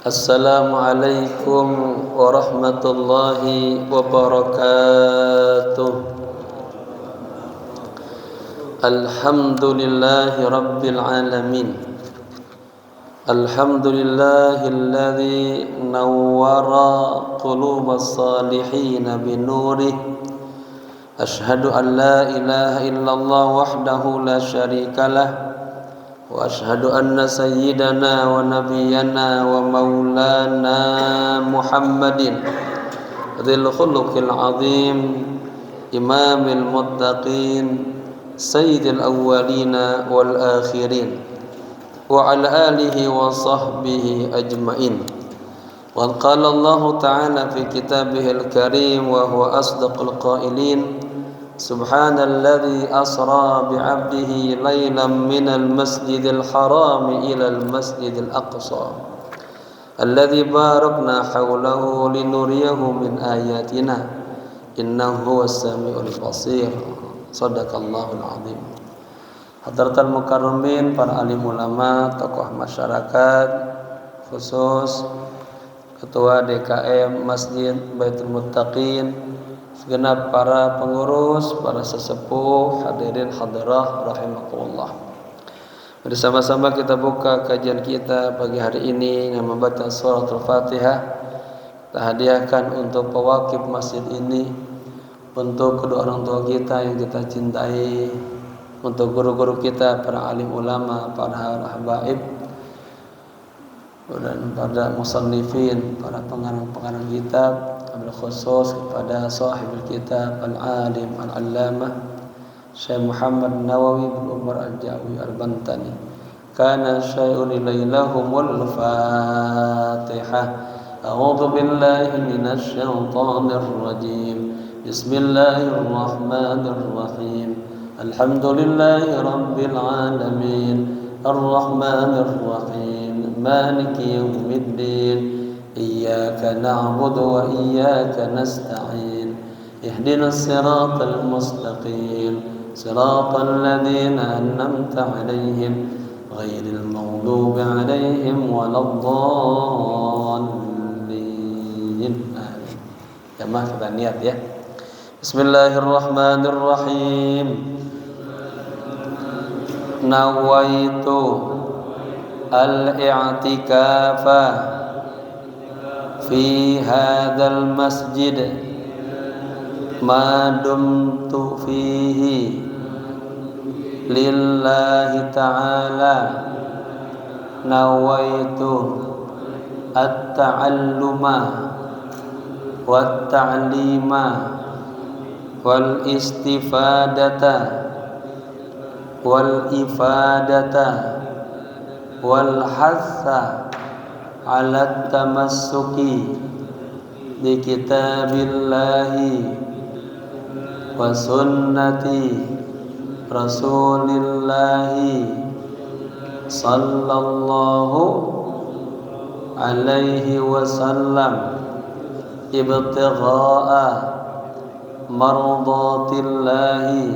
Assalamualaikum warahmatullahi wabarakatuh. Alhamdulillahi rabbil alamin. Alhamdulillahilladzi nawwara qulubas salihin binurih. Ashhadu an la ilaha illallah wahdahu la syarikalah. Wa ashhadu anna sayyidana wa nabiyyana wa maulana Muhammadin dzil khuluqil azim imamil muttaqin sayyidil awwalina wal akhirin wa ala alihi wa sahbihi ajmain. Wa qala Allah ta'ala fi kitabihil karim wa huwa asdaqul qailin. Subhanalladzi asra bi'abdihi laylan minal masjidil haram ilal masjidil aqsa alladzi barakna hawlahu linuriyahu min ayatina innahu huwas samiul basir. Shadaqallahul azim. Hadratal mukarramin, para alim ulama, tokoh masyarakat, khusus Ketua DKM Masjid Baitul Muttaqin, segenap para pengurus, para sesepuh, hadirin hadirah rahimakumullah. Bersama-sama kita buka kajian kita pagi hari ini dengan membaca surah Al-Fatihah. Kita hadiahkan untuk pewakif masjid ini, untuk kedua orang tua kita yang kita cintai, untuk guru-guru kita, para alim ulama, para habaib, dan pada musannifin, para pengarang-pengarang kitab, wabil khusus kepada sahibul kitab al-alim al-allamah Syekh Muhammad Nawawi bin Umar al-Jawi al-Bantani. Kana syai'un ilailahumul Fatihah. A'udzu billahi minasy syaithanir rajim. Bismillahirrahmanirrahim. Alhamdulillahi rabbil alamin. Ar-rahmanir rahim. Maliki yaumiddin. إياك نعبد وإياك نستعين اهدنا الصراط المستقيم صراط الذين أنعمت عليهم غير المغضوب عليهم ولا الضالين آمين. Jamaah kita niat ya. Bismillahirrahmanirrahim. Nawaitu al-i'tikafa fi hadzal masjid ma dumtu fihi lillahi ta'ala. Nawaitu at-ta'alluma wat-ta'lima wal istifadata wal ifadata wal hassa ala tamassuki bi kitabillahi wa sunnati rasulillahi sallallahu alaihi wasallam ibtigha'a mardatillahi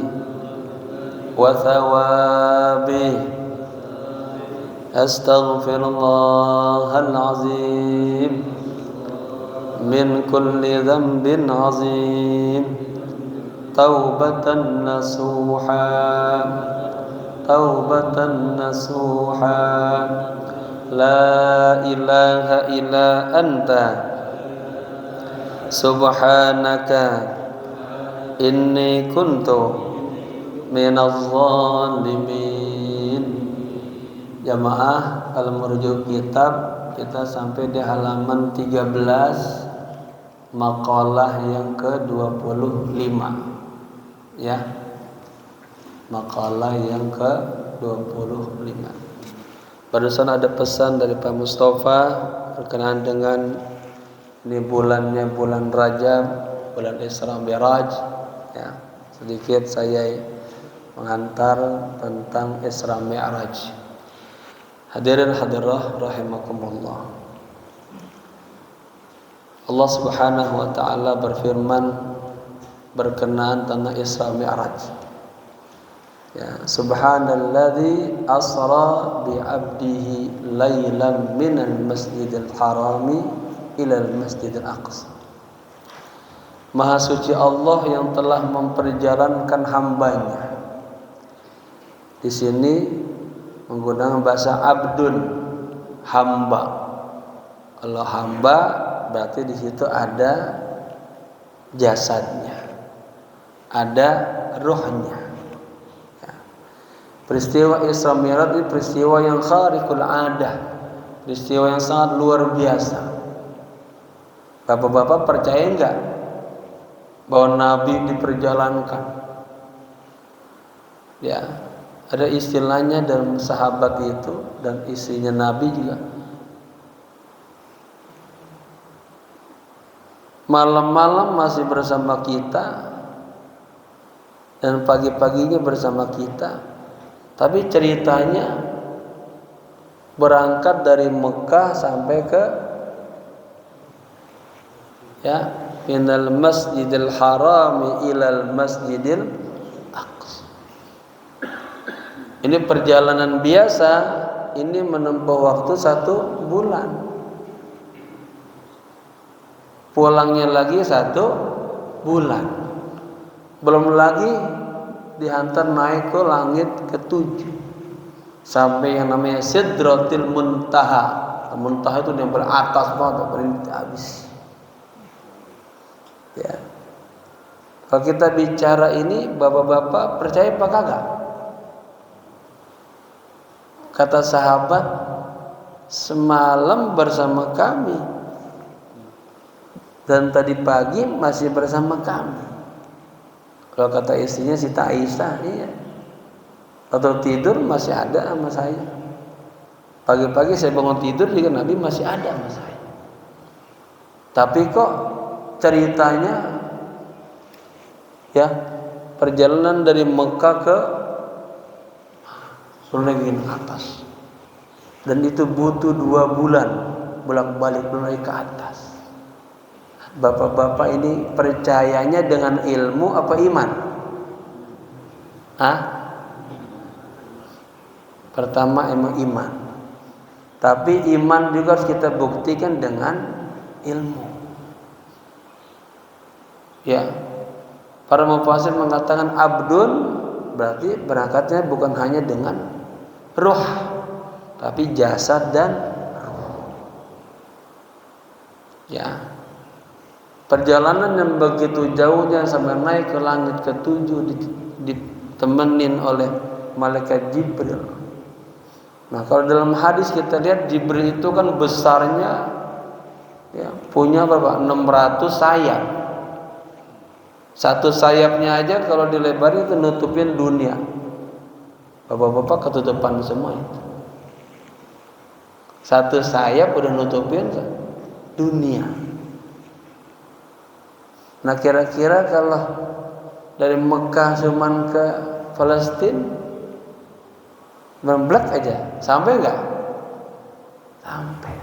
wa thawabihi. Astaghfirullahal azim min kulli dhanbin azim. Taubatan nasuha, taubatan nasuha. La ilaha illa anta subhanaka inni kuntu minadh dhalimin. Jamaah, kalau merujuk kitab kita sampai di halaman 13, makalah yang ke-25 ya. Makalah yang ke-25. Barusan ada pesan dari Pak Mustafa berkenaan dengan ini bulannya bulan Rajab, bulan Isra Mi'raj ya. Sedikit saya mengantar tentang Isra Mi'raj. Hadirin hadirah rahimakumullah. Allah Subhanahu wa taala berfirman berkenaan tentang Isra Mi'raj. Ya, subhanalladzi asra bi 'abdihi lailan minal masjidil harami ilal masjidil aqsa. Maha suci Allah yang telah memperjalankan hambanya. Di sini menggunakan bahasa abdun, hamba. Kalau hamba berarti di situ ada jasadnya, ada ruhnya. Peristiwa Isra Mi'raj itu peristiwa yang khariqul adah, peristiwa yang sangat luar biasa. Bapak-bapak percaya enggak bahwa Nabi diperjalankan? Ya, ada istilahnya dalam sahabat itu dan istrinya Nabi juga. Malam-malam masih bersama kita dan pagi-paginya bersama kita. Tapi ceritanya berangkat dari Mekah sampai ke minal masjidil harami ilal masjidil aqsa. Ini perjalanan biasa, ini menempuh waktu 1 bulan. Pulangnya lagi 1 bulan. Belum lagi dihantar naik ke langit ke-7 sampai yang namanya Sidratil Muntaha. Muntaha itu yang beratas banget, paling habis. Ya. Kalau kita bicara ini, bapak-bapak percaya apa kagak? Kata sahabat, semalam bersama kami dan tadi pagi masih bersama kami. Kalau kata istrinya Siti Aisyah, iya. Atau tidur masih ada sama saya. Pagi-pagi saya bangun tidur juga Nabi masih ada sama saya. Tapi kok ceritanya ya perjalanan dari Mekah ke Sulaiman atas. Dan itu butuh 2 bulan bolak-balik naik ke atas. Bapak-bapak ini percayanya dengan ilmu apa iman? Pertama emang iman. Tapi iman juga harus kita buktikan dengan ilmu. Ya. Para mufassir mengatakan abdun berarti berangkatnya bukan hanya dengan ruh, tapi jasad dan ruh. Ya. Perjalanan yang begitu jauhnya sampai naik ke langit ke-7 ditemenin oleh malaikat Jibril. Nah, kalau dalam hadis kita lihat Jibril itu kan besarnya ya, punya berapa? 600 sayap. Satu sayapnya aja kalau dilebarin itu nutupin dunia. Bapak-bapak ketutupan semua itu. Satu sayap udah nutupin dunia. Nah, kira-kira kalau dari Mekah cuman ke Palestina memblek aja, sampai enggak? Sampai.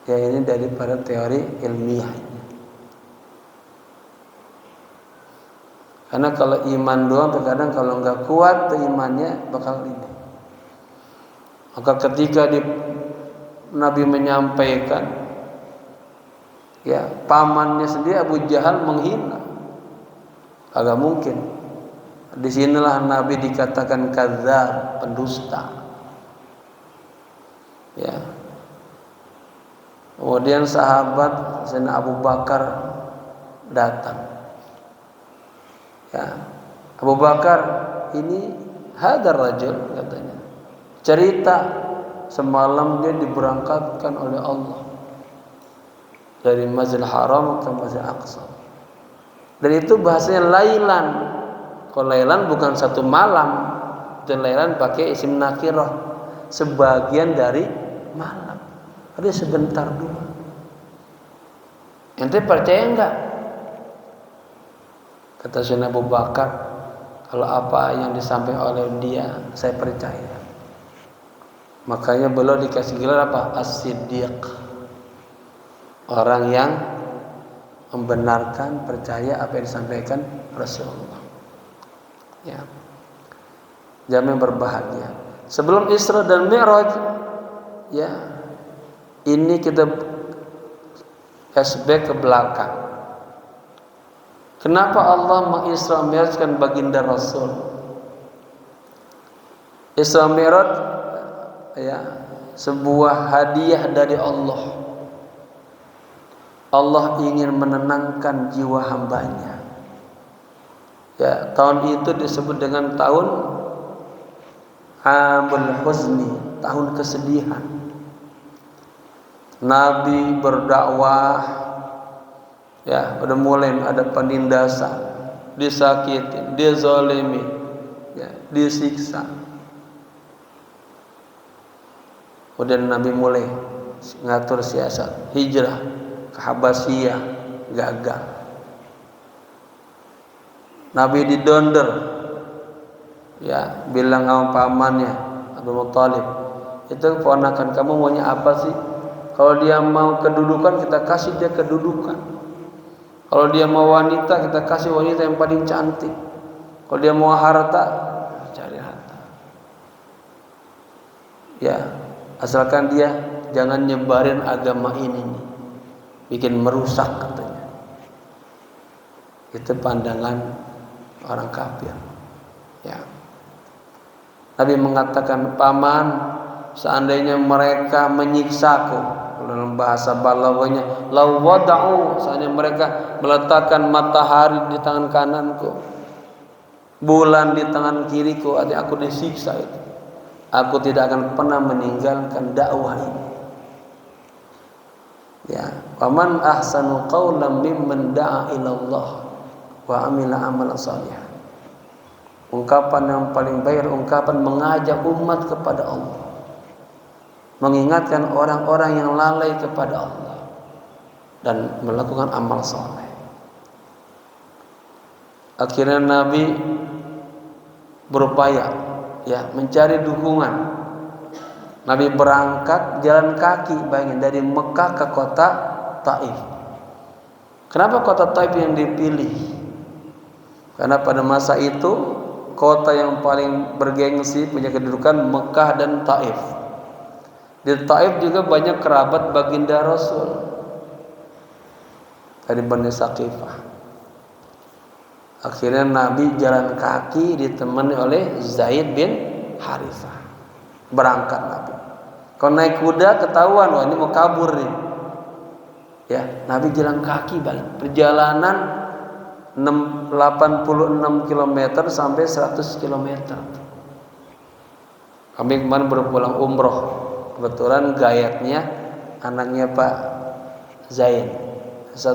Ya, ini dari para teori ilmiah. Karena kalau iman doang terkadang kalau enggak kuat tuh imannya bakal ini. Maka ketika Nabi menyampaikan, ya, pamannya sendiri Abu Jahal menghina. Agak mungkin. Disinilah Nabi dikatakan kadzdzab, pendusta. Ya. Kemudian sahabat Sayyidina Abu Bakar datang. Ya. Abu Bakar ini hadar rajul katanya. Cerita semalam dia diberangkatkan oleh Allah dari Masjidil Haram ke Masjidil Aqsa. Dan itu bahasanya lailan. Kalau lailan bukan 1 malam. Dan lailan pakai isim nakirah, sebagian dari malam. Ada sebentar dulu. Ente percaya enggak? Kata Sayyidina Abu Bakar, kalau apa yang disampaikan oleh dia saya percaya. Makanya beliau dikasih gelar apa? As-Siddiq. Orang yang membenarkan, percaya apa yang disampaikan Rasulullah. Ya. Jam yang berbahagia. Sebelum Isra dan Mi'raj, ya, ini kita flashback ke belakang. Kenapa Allah mengisra mi'rajkan baginda Rasul? Isra Mi'raj, ya, sebuah hadiah dari Allah. Allah ingin menenangkan jiwa hambanya. Ya, tahun itu disebut dengan tahun Amul Huzni, tahun kesedihan. Nabi berdakwah, ya, udah mulai ada penindasan, disakitin, dizalimi, ya, disiksa. Kemudian Nabi mulai ngatur siasat hijrah ke Habasyah, gagal. Nabi didonder, ya, bilang sama pamannya Abdul Muthalib, itu ponakan kamu maunya apa sih? Kalau dia mau kedudukan, kita kasih dia kedudukan. Kalau dia mau wanita, kita kasih wanita yang paling cantik. Kalau dia mau harta, cari harta. Ya, asalkan dia jangan nyebarin agama ini nih, bikin merusak katanya. Itu pandangan orang kafir. Ya. Nabi mengatakan, paman, seandainya mereka menyiksaku, dalam bahasa balaghahnya, law wada'u, seandainya mereka meletakkan matahari di tangan kananku, bulan di tangan kiriku, artinya aku disiksa itu, aku tidak akan pernah meninggalkan dakwah ini. Ya, waman ahsanu qawlan mimman da'a ila Allah wa amila amalan shalihan. Ungkapan yang paling baik, ungkapan mengajak umat kepada Allah, mengingatkan orang-orang yang lalai kepada Allah dan melakukan amal saleh. Akhirnya Nabi berupaya, ya, mencari dukungan. Nabi berangkat jalan kaki, bayangin, dari Mekah ke kota Taif. Kenapa kota Taif yang dipilih? Karena pada masa itu kota yang paling bergengsi, punya kedudukan, Mekah dan Taif. Di Taif juga banyak kerabat baginda Rasul dari Bani Saqifah. Akhirnya Nabi jalan kaki ditemani oleh Zaid bin Harithah. Berangkat Nabi. Kalau naik kuda ketahuan, wah ini mau kabur nih. Ya, Nabi jalan kaki balik. Perjalanan 86 km sampai 100 km. Kami kemarin baru pulang umroh. Kebetulan gayatnya anaknya Pak Zain, Ustaz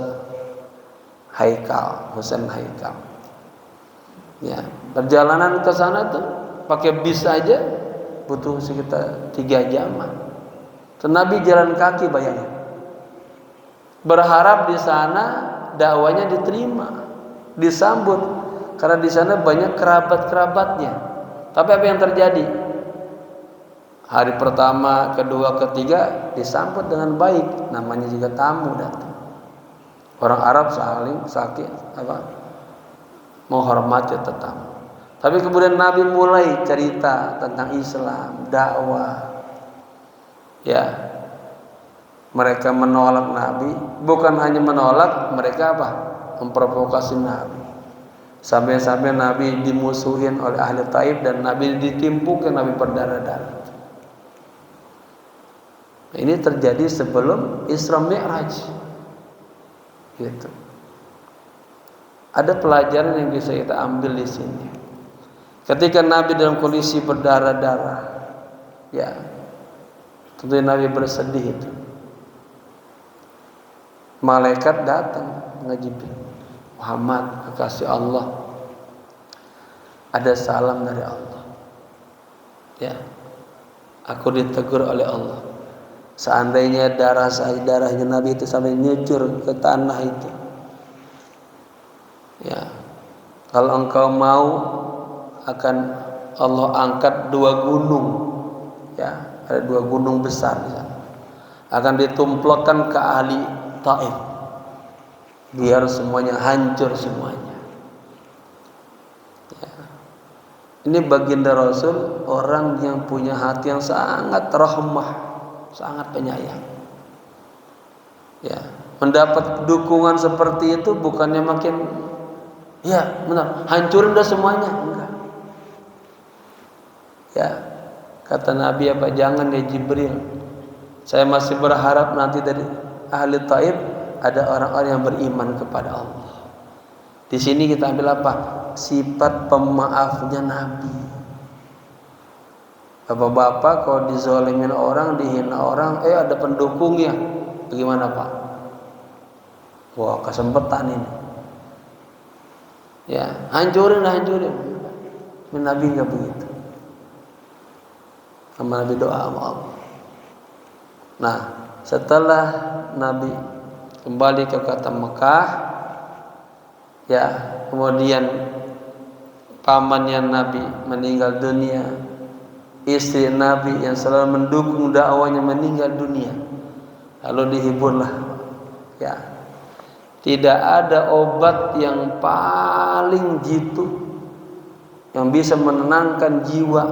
Haikal, Husain Haikal. Ya, perjalanan ke sana tuh pakai bis aja butuh sekitar 3 jaman. Nabi jalan kaki, bayangin. Berharap di sana dakwanya diterima, disambut, karena di sana banyak kerabat-kerabatnya. Tapi apa yang terjadi? Hari pertama, kedua, ketiga disambut dengan baik, namanya juga tamu datang. Orang Arab saling menghormati tetamu. Tapi kemudian Nabi mulai cerita tentang Islam, dakwah. Ya, mereka menolak Nabi, bukan hanya menolak, mereka apa? Memprovokasi Nabi. Sampai-sampai Nabi dimusuhin oleh ahli Taif dan Nabi ditimpukan, Nabi berdarah-darah. Ini terjadi sebelum Isra Mi'raj. Gitu. Ada pelajaran yang bisa kita ambil di sini. Ketika Nabi dalam kondisi berdarah-darah, ya, tentu Nabi bersedih itu. Malaikat datang mengajibi, Muhammad, kekasih Allah, ada salam dari Allah. Ya, aku ditegur oleh Allah. Seandainya darahnya Nabi itu sampai nyucur ke tanah itu, ya, kalau engkau mau akan Allah angkat 2 gunung, ya, ada 2 gunung besar di sana, akan ditumplokkan ke ahli Taif, biar semuanya hancur semuanya. Ya. Ini baginda Rasul orang yang punya hati yang sangat rahmah, sangat penyayang. Ya, mendapat dukungan seperti itu bukannya makin ya benar hancurin dah semuanya, enggak. Ya, kata Nabi apa? Jangan ya Jibril. Saya masih berharap nanti dari ahli Taif ada orang-orang yang beriman kepada Allah. Di sini kita ambil apa? Sifat pemaafnya Nabi. Bapak-bapak kalau dizalimin orang, dihina orang, ada pendukungnya. Bagaimana Pak? Wah, kesempatan ini. Ya, hancurin. Nabi enggak begitu. Sama Nabi doa sama Allah. Nah, setelah Nabi kembali ke kota Mekah, ya, kemudian pamannya Nabi meninggal dunia, istri Nabi yang selalu mendukung dakwanya meninggal dunia, lalu dihiburlah. Ya, tidak ada obat yang paling jitu yang bisa menenangkan jiwa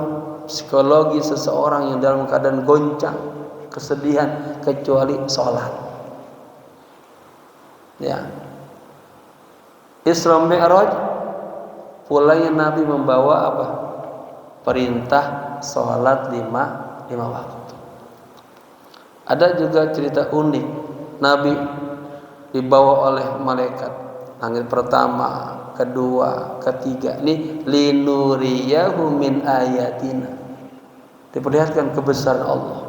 psikologi seseorang yang dalam keadaan goncang, kesedihan, kecuali sholat. Ya, Isra Mi'raj pulangnya Nabi membawa apa? Perintah sholat lima waktu. Ada juga cerita unik. Nabi dibawa oleh malaikat langit pertama, kedua, ketiga. Ini linuriyahu min ayatina. Diperlihatkan kebesaran Allah.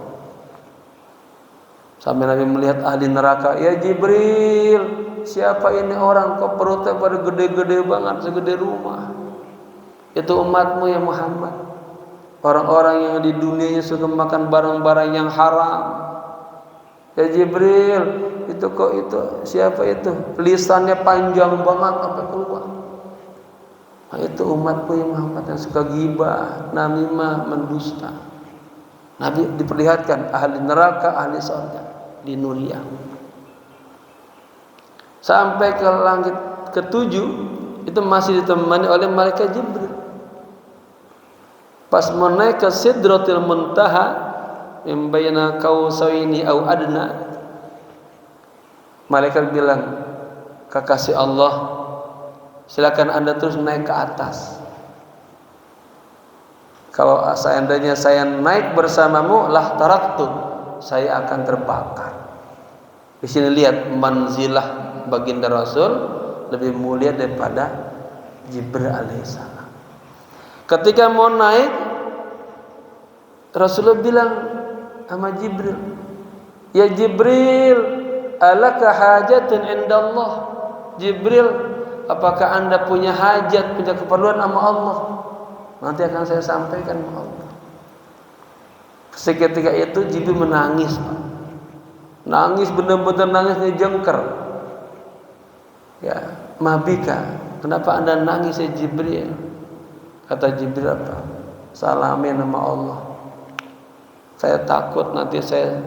Sampai Nabi melihat ahli neraka, ya Jibril, siapa ini orang kok perutnya pada gede-gede banget, segede rumah. Itu umatmu ya Muhammad. Orang-orang yang di dunianya suka makan barang-barang yang haram. Ya Jibril, itu siapa itu? Lisannya panjang banget sampai keluar. Nah, itu umatku ya Muhammad yang suka ghibah, namimah, mendusta. Nabi diperlihatkan ahli neraka, ahli surga di Nuriyah. Sampai ke langit ketujuh itu masih ditemani oleh malaikat Jibril. Pas mau naik ke Sidratil Muntaha, yang baina kausaini au adna, malaikat bilang, kekasih Allah, silakan Anda terus naik ke atas. Kalau seandainya saya naik bersamamu, lah taraktu, saya akan terbakar. Di sini lihat manzilah baginda Rasul lebih mulia daripada Jibril alaihissalam. Ketika mau naik, Rasulullah bilang sama Jibril, ya Jibril, alaka hajatun indallah. Jibril, apakah Anda punya hajat, punya keperluan sama Allah? Nanti akan saya sampaikan kepada Allah. Seketika itu Jibril menangis, Pak. Nangis, benar-benar nangis ngejengker. Ya, mabika, kenapa Anda nangis ya Jibril? Kata Jibril apa? Salamin nama Allah. Saya takut nanti saya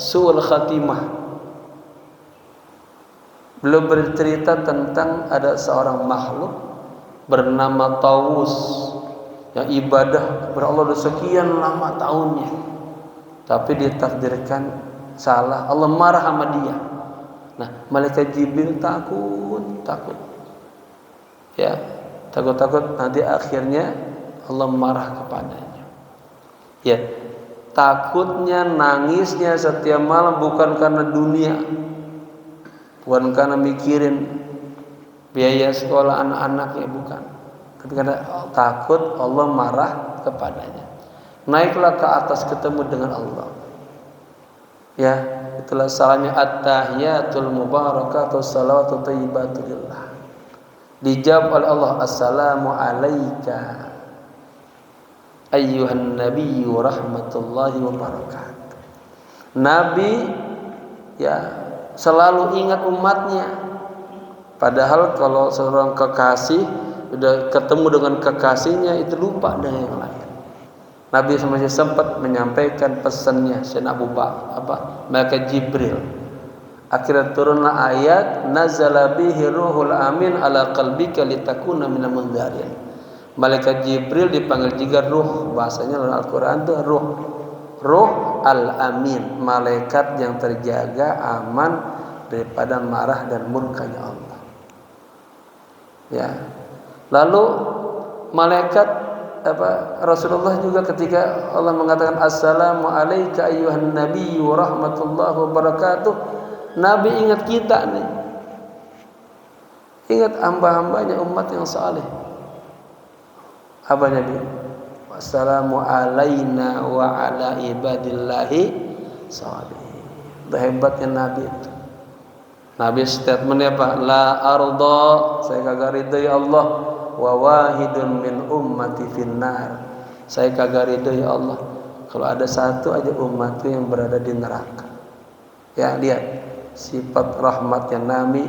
su'ul khatimah. Belum bercerita tentang ada seorang makhluk bernama Tawus yang ibadah kepada Allah sudah sekian lama tahunnya, tapi ditakdirkan salah, Allah marah sama dia. Nah, malaikat Jibril takut, ya, takut nanti akhirnya Allah marah kepadanya. Ya, takutnya, nangisnya setiap malam bukan karena dunia, bukan karena mikirin biaya sekolah anak-anaknya, bukan, tapi karena takut Allah marah kepadanya. Naiklah ke atas ketemu dengan Allah. Ya, itulah salahnya at-tahiyatul mubarakatuh salawatu thayyibatu lillah. Dijawab oleh Allah, assalamu alayka ayyuhan nabiyyu rahmatullahi wabarakatuh. Nabi selalu ingat umatnya. Padahal kalau seorang kekasih sudah ketemu dengan kekasihnya itu lupa dengan yang lain. Nabi masih sempat menyampaikan pesannya Sayyidina Abu Bakar, malaikat Jibril. Akhirnya turunlah ayat nazala bihi ruhul amin ala qalbika litakuna minal mundharin. Malaikat Jibril dipanggil juga ruh, bahasanya dalam Al-Quran itu ruh. Ruh al-amin, malaikat yang terjaga aman daripada marah dan murkanya Allah. Ya. Lalu malaikat Rasulullah juga ketika Allah mengatakan assalamu alayka ayyuhan nabiyyu rahmatullahi wabarakatuh, Nabi ingat kita nih. Ingat hamba-hambanya umat yang saleh. Apa Nabi? Wassalamu alaina wa ala ibadillahi sholihin. Itu hebatnya Nabi itu. Nabi statementnya apa? La arda, saya kagak ridho ya Allah, wa wahidun min ummati finnar. Saya kagak ridho ya Allah kalau ada satu aja umatku yang berada di neraka. Ya, lihat sifat rahmatnya Nabi,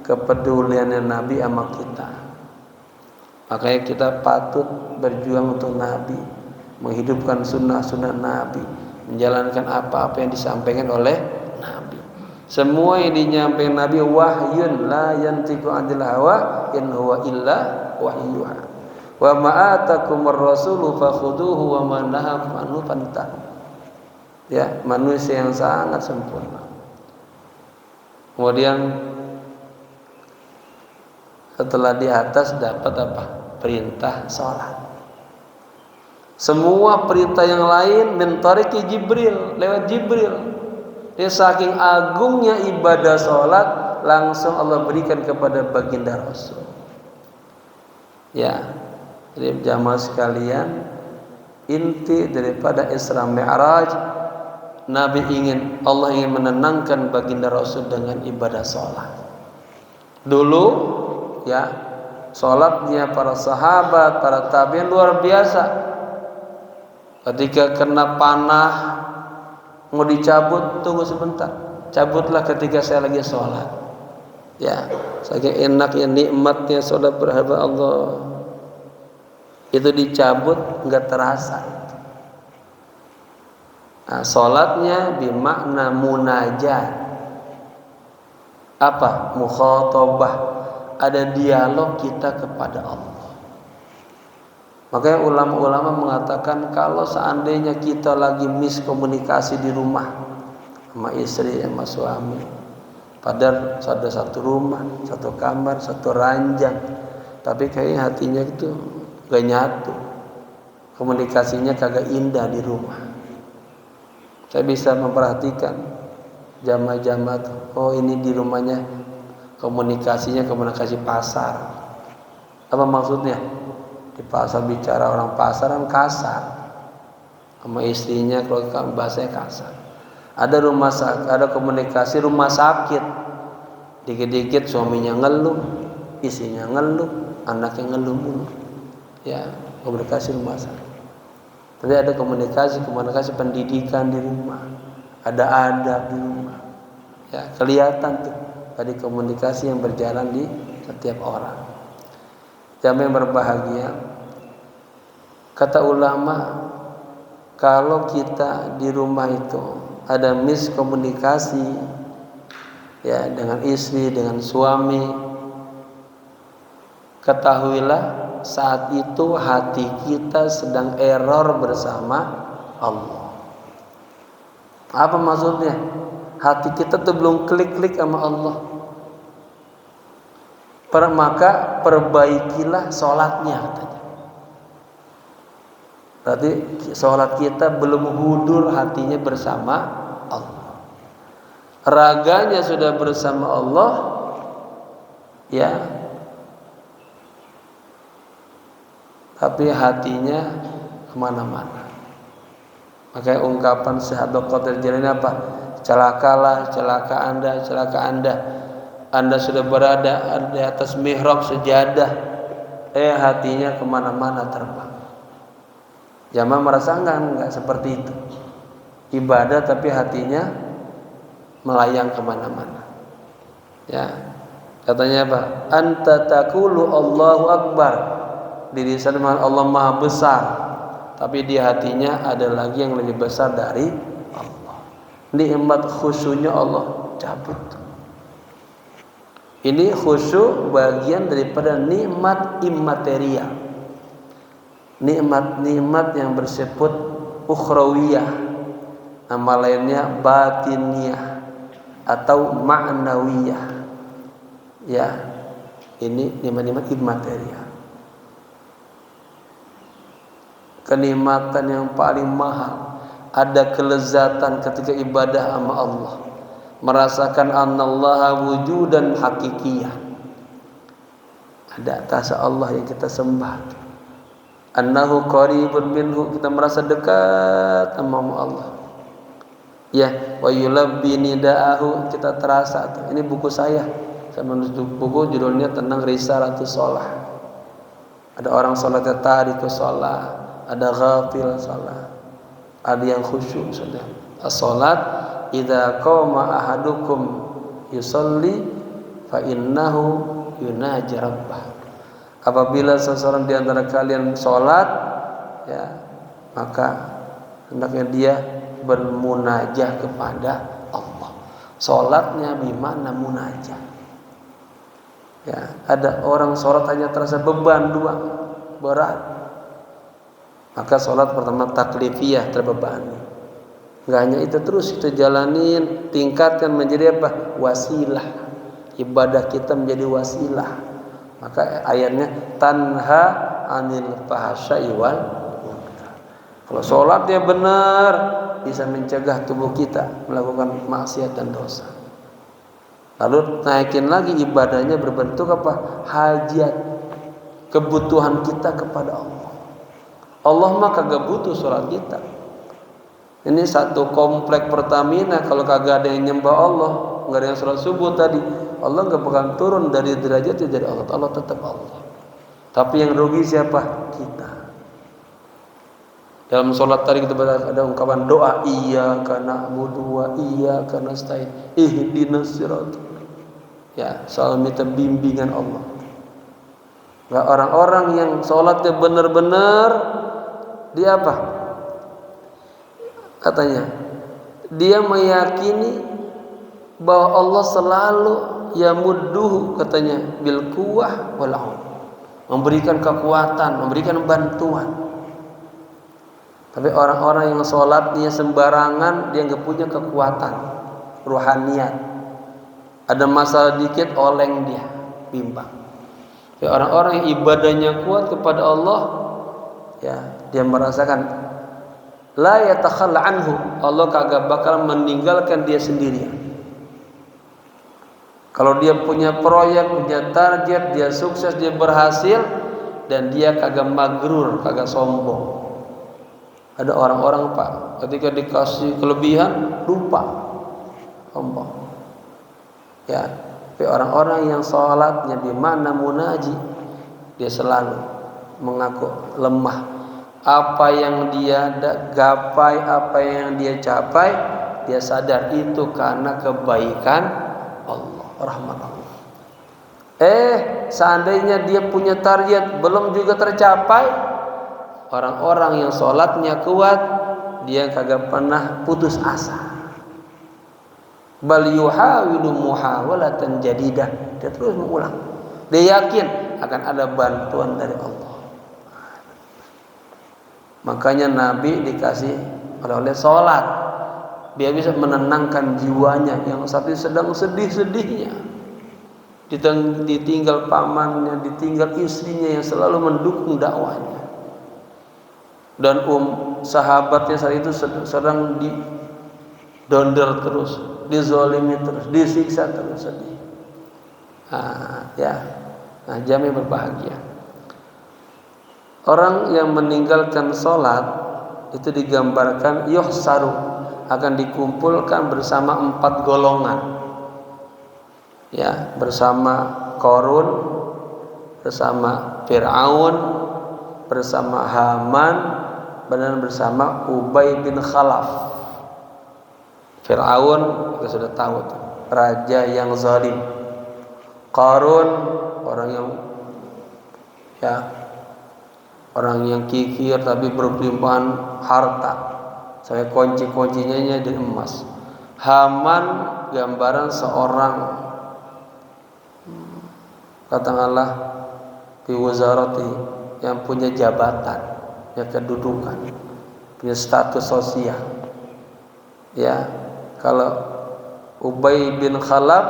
kepeduliannya Nabi sama kita. Makanya kita patut berjuang untuk Nabi, menghidupkan sunnah-sunnah Nabi, menjalankan apa-apa yang disampaikan oleh Nabi. Semua yang dinyampaikan Nabi wahyun la yantiqu 'anil hawa in huwa illa wahyuha. Wa ma atakumur rasulu fakhuduhu wa ma nahakum anhu fantahu. Ya, manusia yang sangat sempurna. Kemudian setelah di atas dapat apa? Perintah salat. Semua perintah yang lain min tariqi Jibril, lewat Jibril. Dia saking agungnya ibadah salat langsung Allah berikan kepada baginda Rasul. Ya. Jadi jamaah sekalian, inti daripada Isra Mi'raj, Allah ingin menenangkan baginda Rasul dengan ibadah salat. Dulu ya, salatnya para sahabat, para tabi'in luar biasa. Ketika kena panah mau dicabut, tunggu sebentar, cabutlah ketika saya lagi salat. Ya, saking enaknya nikmatnya salat berhadap Allah. Itu dicabut enggak terasa. Nah, salatnya bermakna munajat. Apa? Mukhatabah. Ada dialog kita kepada Allah. Makanya ulama-ulama mengatakan kalau seandainya kita lagi miskomunikasi di rumah sama istri, sama suami, padahal ada satu rumah, satu kamar, satu ranjang, tapi kayaknya hatinya itu gak nyatu, komunikasinya kagak indah di rumah. Saya bisa memperhatikan jamaah-jamaah tuh, oh ini di rumahnya komunikasinya komunikasi pasar. Apa maksudnya? Di pasar bicara orang pasar kan kasar, sama istrinya kalau bahasanya kasar. Ada komunikasi rumah sakit, dikit-dikit suaminya ngeluh, istrinya ngeluh, anaknya ngeluh mulu. Ya, komunikasi rumah sakit. Tapi ada komunikasi pendidikan di rumah, ada adab di rumah. Ya, kelihatan tuh tadi komunikasi yang berjalan di setiap orang. Jamaah yang berbahagia, kata ulama, kalau kita di rumah itu ada miskomunikasi ya dengan istri, dengan suami, ketahuilah saat itu hati kita sedang error bersama Allah. Apa maksudnya? Hati kita tuh belum klik-klik sama Allah. Maka perbaikilah sholatnya katanya. Berarti sholat kita belum hudur hatinya bersama Allah. Raganya sudah bersama Allah, ya, tapi hatinya kemana-mana. Makanya ungkapan sahabat Qadir Jilani apa? Celakalah, celaka Anda. Anda sudah berada di atas mihrab sejadah, hatinya kemana-mana terbang. Jamaah merasa enggak seperti itu. Ibadah tapi hatinya melayang kemana-mana. Ya, katanya apa? Anta taqulu Allahu Akbar. Di lisan Allah Maha Besar, tapi di hatinya ada lagi yang lebih besar dari Allah. Nikmat khusyuknya Allah cabut. Ini khusyuk bagian daripada nikmat immaterial. nikmat-nikmat yang bersifat ukhrawiyah, nama lainnya batiniyah atau ma'nawiyah. Ya, ini nikmat-nikmat immaterial. Kenikmatan yang paling mahal, ada kelezatan ketika ibadah sama Allah, merasakan annallaha wujudan hakikiyah, ada rasa Allah yang kita sembah, annahu qaribun minhu, kita merasa dekat sama Allah. Ya, wa yulabbi nidaahu, kita terasa. Ini buku saya menulis buku judulnya tentang Risalatus Shalah. Ada orang salatnya tarikus shalah, ada ghafil salat, ada yang khusyuk sudah. As-salat idza qama ahadukum yusalli fa innahu yunaji rabbah. Apabila seseorang di antara kalian salat, ya, maka hendaknya dia bermunajah kepada Allah. Salatnya bimana munajah. Ya, ada orang salat hanya terasa beban doang, berat. Maka salat pertama taklifiyah, terbebani. Enggak hanya itu, terus kita jalanin, tingkatkan menjadi apa? Wasilah. Ibadah kita menjadi wasilah. Maka ayatnya tanha anil fahsya'i wal munkar. Kalau salatnya benar, bisa mencegah tubuh kita melakukan maksiat dan dosa. Lalu naikin lagi ibadahnya berbentuk apa? Hajat, kebutuhan kita kepada Allah. Allah mah kagak butuh sholat kita. Ini satu komplek Pertamina, kalau kagak ada yang nyembah Allah, nggak ada yang sholat subuh tadi, Allah nggak bakal turun dari derajatnya dari Allah. Allah tetap Allah. Tapi yang rugi siapa? Kita. Dalam sholat tadi kita ada ungkapan doa, iyyaka na'budu wa iyyaka nasta'in ihdinas siratal. Ya, soal minta bimbingan Allah. Nah, orang-orang yang sholatnya benar-benar, dia apa? Katanya, dia meyakini bahwa Allah selalu yamudduhu, katanya, bil quwwah wal aun, memberikan kekuatan, memberikan bantuan. Tapi orang-orang yang sholatnya sembarangan, dia nggak punya kekuatan ruhaniyat. Ada masalah dikit, oleng dia, bimbang. Ya, orang-orang yang ibadahnya kuat kepada Allah, ya, dia merasakan la yatakhalla anhu, Allah kagak bakal meninggalkan dia sendirian. Kalau dia punya proyek, punya target, dia sukses, dia berhasil, dan dia kagak magrur, kagak sombong. Ada orang-orang, Pak, ketika dikasih kelebihan lupa, sombong. Ya, tapi orang-orang yang sholatnya di mana munaji, dia selalu mengaku lemah. Apa yang dia gapai, apa yang dia capai, dia sadar itu karena kebaikan Allah, rahmat Allah. Seandainya dia punya target belum juga tercapai, orang-orang yang sholatnya kuat, dia kagak pernah putus asa. Bal yuhawilu muhawalatan jadidah, dia terus mengulang. Dia yakin akan ada bantuan dari Allah. Makanya Nabi dikasih oleh sholat, dia bisa menenangkan jiwanya yang saat ini sedang sedih-sedihnya, ditinggal pamannya, ditinggal istrinya yang selalu mendukung dakwahnya, dan sahabatnya saat itu sedang didonder terus, dizolimi terus, disiksa terus, sedih. Jami berbahagia. Orang yang meninggalkan sholat itu digambarkan yuhsaru, akan dikumpulkan bersama 4 golongan. Ya, bersama Qarun, bersama Fir'aun, bersama Haman, dan bersama Ubay bin Khalaf. Fir'aun kita sudah tahu tuh, raja yang zalim. Qarun orang yang kikir tapi berlimpahan harta, sampai kunci-kuncinya di emas. Haman gambaran seorang, katakanlah di wazarati, yang punya jabatan, ya kedudukan, punya status sosial. Ya, kalau Ubay bin Khalaf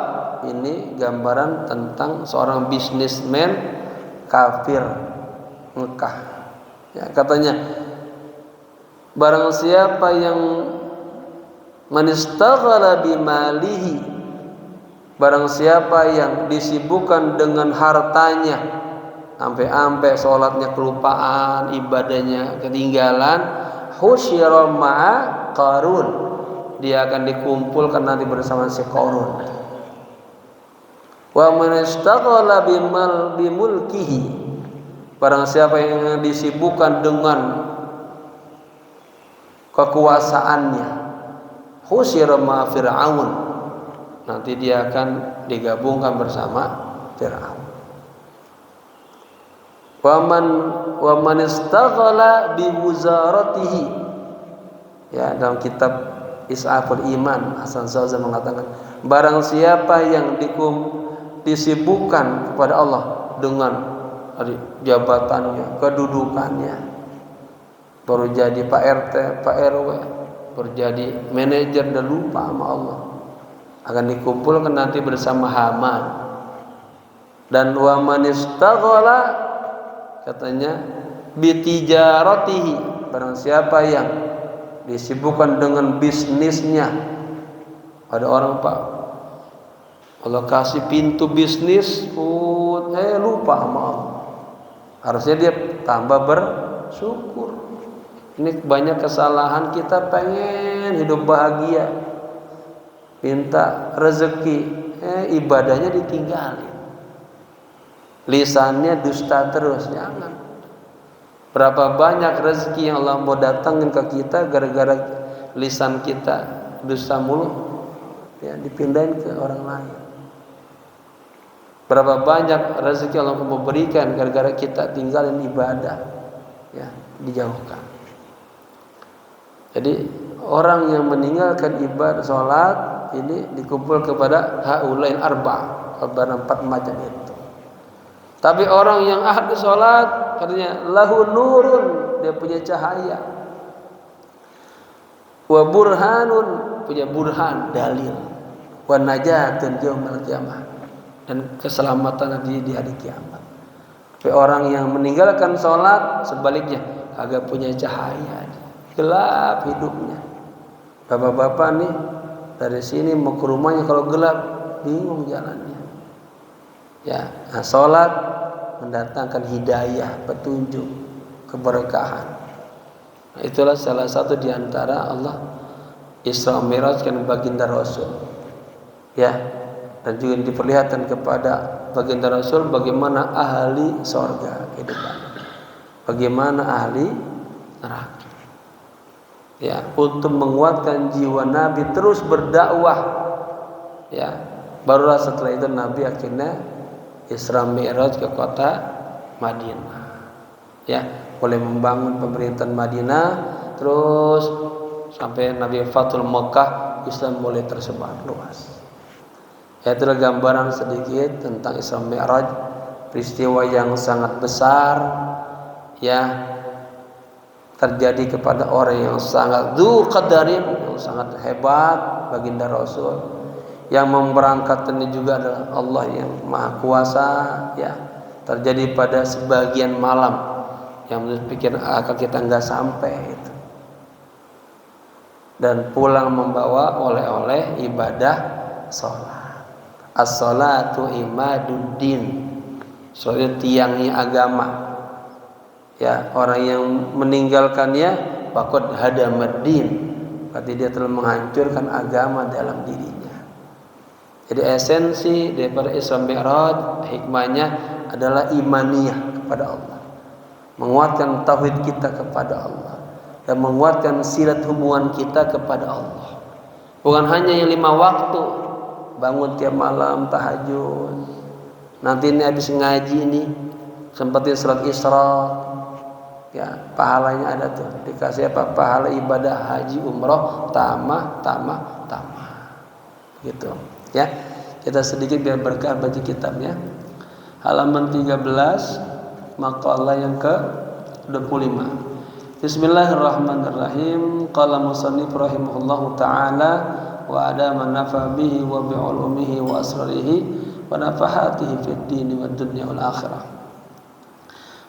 ini gambaran tentang seorang bisnismen kafir Mekah. Ya, katanya barang siapa yang manistaghala bimalihi, barang siapa yang disibukkan dengan hartanya sampai sholatnya kelupaan, ibadahnya ketinggalan, husyira ma'a Qarun, dia akan dikumpulkan nanti bersama si Qarun. Wa manistaghala bimulkihi, barang siapa yang disibukkan dengan kekuasaannya, husyira ma'a Fir'aun, nanti dia akan digabungkan bersama Fir'aun. Wa man istaghala bi wuzaratihi, ya, dalam kitab Is'aful Iman Hasan Shazali mengatakan barang siapa yang disibukkan kepada Allah dengan jabatannya, kedudukannya, baru jadi Pak RT, Pak RW, baru jadi manajer dan lupa sama Allah, akan dikumpulkan nanti bersama Haman. Dan wa man istaghala, katanya bitijaratihi, barang siapa yang disibukkan dengan bisnisnya. Ada orang, Pak, Allah kasih pintu bisnis, lupa sama Allah. Harusnya dia tambah bersyukur. Ini banyak kesalahan kita, pengen hidup bahagia, minta rezeki, ibadahnya ditinggalin, lisannya dusta terus. Jangan. Berapa banyak rezeki yang Allah mau datangin ke kita, gara-gara lisan kita dusta mulu, ya, dipindahin ke orang lain. Berapa banyak rezeki Allah mau berikan, gara-gara kita tinggalin ibadah, ya, dijauhkan. Jadi orang yang meninggalkan ibadah sholat ini dikumpul kepada haulain arba, kepada 4 macam itu. Tapi orang yang ahli sholat, katanya lahu nurun, dia punya cahaya, wa burhanun, punya burhan, dalil, wa najatun yaumil qiyamah, dan keselamatan di hari kiamat. Tapi orang yang meninggalkan sholat sebaliknya, agak punya cahaya, gelap hidupnya. Bapak-bapak nih dari sini mau ke rumahnya kalau gelap bingung jalannya. Ya, nah, sholat mendatangkan hidayah, petunjuk, keberkahan. Nah, itulah salah satu di antara Allah Isra Mi'raj kan baginda Rasul. Ya, dan juga diperlihatkan kepada baginda Rasul bagaimana ahli surga kehidupan, bagaimana ahli neraka. Ya, untuk menguatkan jiwa Nabi terus berdakwah. Ya, barulah setelah itu Nabi akhirnya Isra Mi'raj ke kota Madinah. Ya, mulai membangun pemerintahan Madinah, terus sampai Nabi Fathul Makkah, Islam mulai tersebar luas. Ya, itulah gambaran sedikit tentang Isra Mi'raj, peristiwa yang sangat besar, ya, terjadi kepada orang yang sangat dzu qadarin, yang sangat hebat, baginda Rasul. Yang memberangkatkannya juga adalah Allah yang Maha Kuasa, ya. Terjadi pada sebagian malam yang menurut pikiran akal kita enggak sampai itu. Dan pulang membawa oleh-oleh ibadah salat. As-salatu imaduddin. Salat tiangnya agama. Ya, orang yang meninggalkannya faqad hadamaddin, berarti dia telah menghancurkan agama dalam dirinya. Jadi esensi daripada Isra Mi'raj, hikmahnya adalah imaniyah kepada Allah, menguatkan tauhid kita kepada Allah, dan menguatkan silat hubungan kita kepada Allah. Bukan hanya yang 5 waktu, bangun tiap malam tahajud, nanti ini habis ngaji ini sempetin salat Isra, ya, pahalanya ada tuh, dikasih apa? Pahala ibadah haji umroh tamah gitu, ya. Kita sedikit biar berkah baca kitabnya, halaman 13 maqalah yang ke 25. Bismillahirrahmanirrahim. Qala musannif rahimahullahu taala wa ada man nafa bihi wa bi ulumihi wa asrarihi wa nafahatihi fid din wad dunya wal akhirah.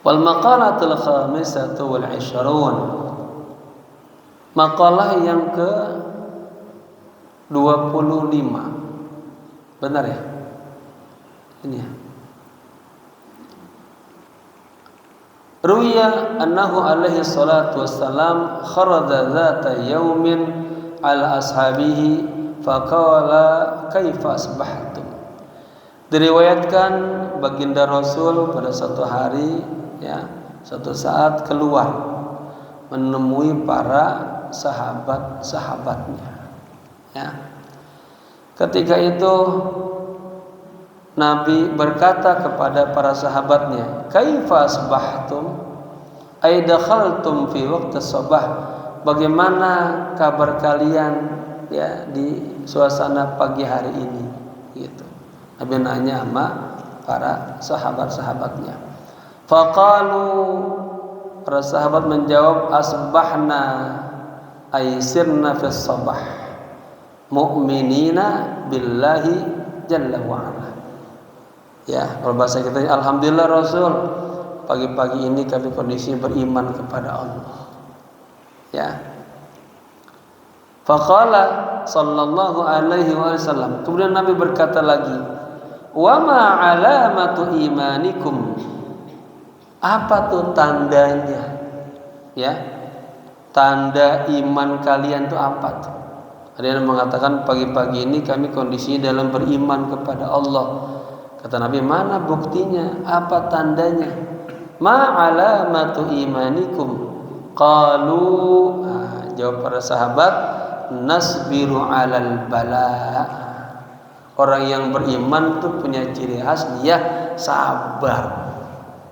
Wal maqalatul khamisatu wal 20. Makalah yang ke 25. Benar ya? Ini ya. Ruya annahu alaihi salatu wassalam kharaja dzata yaumin ala ashabihi faqala kaifa asbahtum. Diriwayatkan baginda Rasul pada suatu hari, ya, suatu saat keluar menemui para sahabat-sahabatnya, ya. Ketika itu Nabi berkata kepada para sahabatnya, kaifa asbahtum ay dakhaltum fi waqti sabah, bagaimana kabar kalian, ya, di suasana pagi hari ini, gitu. Nabi nanya sama para sahabat-sahabatnya. Faqalu, para sahabat menjawab, asbahna ay sirna fi sabah mu'minina billahi jalla wa ala. Ya, kalau bahasa kita, alhamdulillah Rasul, pagi-pagi ini kami kondisi beriman kepada Allah. Ya. Faqala sallallahu alaihi wasallam, kemudian Nabi berkata lagi, wa ma alamatu imanikum, apa tuh tandanya? Ya. Tanda iman kalian itu apa tuh? Ada yang mengatakan pagi-pagi ini kami kondisi dalam beriman kepada Allah. Kata Nabi, mana buktinya? Apa tandanya? Ma alamatu imanikum? Qalu, jawab para sahabat, nasbiru alal bala. Orang yang beriman itu punya ciri khas, dia sabar.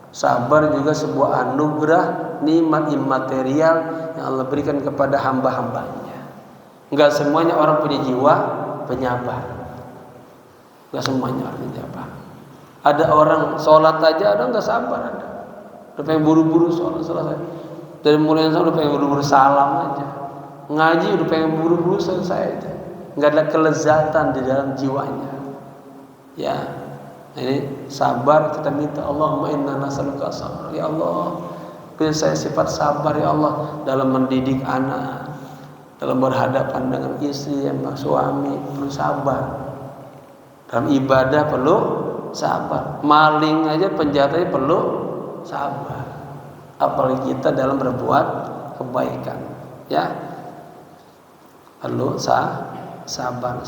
Sabar juga sebuah anugerah, nikmat immaterial yang Allah berikan kepada hamba-hambanya. Enggak semuanya orang punya jiwa penyabar. Enggak semuanya orang penyabar. Ada orang sholat aja, ada nggak sabar, ada. Udah pengen buru-buru sholat selesai. Dari mulai sholat udah pengen buru-buru salam aja. Ngaji udah pengen buru-buru selesai aja. Nggak ada kelezatan di dalam jiwanya. Ya, ini sabar kita minta, Allahumma inna nas'aluka sabr. Ya Allah, beri saya sifat sabar ya Allah dalam mendidik anak, dalam berhadapan dengan istri, sama suami, perlu sabar. Dalam ibadah perlu sabar. Maling aja, penjahat aja perlu sabar. Apalagi kita dalam berbuat kebaikan, ya. Perlu sabar.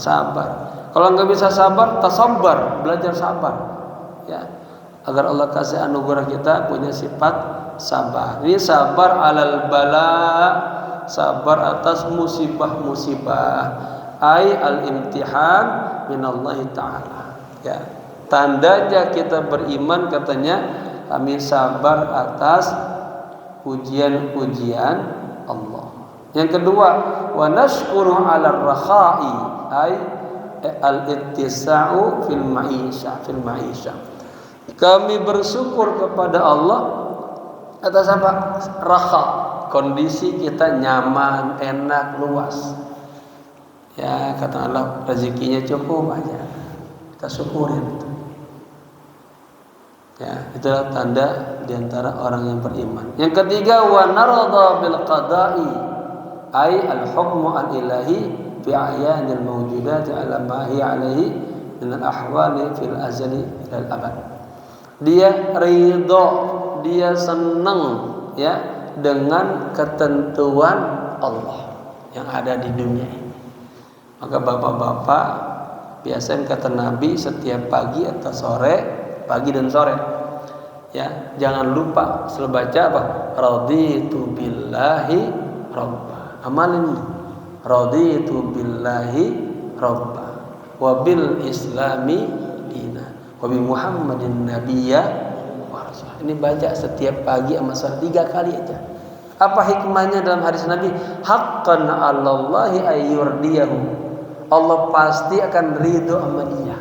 Kalau nggak bisa sabar, tasabar, belajar sabar, ya. Agar Allah kasih anugerah kita punya sifat sabar. Ini sabar alal bala, sabar atas musibah-musibah. Ai al-imtihan minallahi ta'ala, ya. Tandanya kita beriman, katanya, kami sabar atas ujian-ujian Allah. Yang kedua, wa nashkuru 'ala ar-rakha'i ay al-ittisa'u fil ma'isha. Kami bersyukur kepada Allah atas apa? Rakha, kondisi kita nyaman, enak, luas. Ya, kata Allah, rezekinya cukup aja. Kita syukurin. Ya, itulah tanda diantara orang yang beriman. Yang ketiga, wa narada bil qada'i ay al hukmu al ilahi fi a'yanil mawjudati ala ma hiya alaihi min al ahwali fil azali ila al abad. Dia ridha, dia senang, ya, dengan ketentuan Allah yang ada di dunia ini. Maka bapak-bapak biasanya kata Nabi setiap pagi atau sore, pagi dan sore, ya, jangan lupa selalu baca apa? Raditu billahi rabba. Amalin raditu billahi rabba wa bil islami dina wa bi Muhammadin nabiyya wa rasul. Ini baca setiap pagi sama sore 3 kali aja. Apa hikmahnya dalam hadis Nabi? Haqqan 'alallahi ayyurdiyahu. Allah pasti akan ridho sama dia.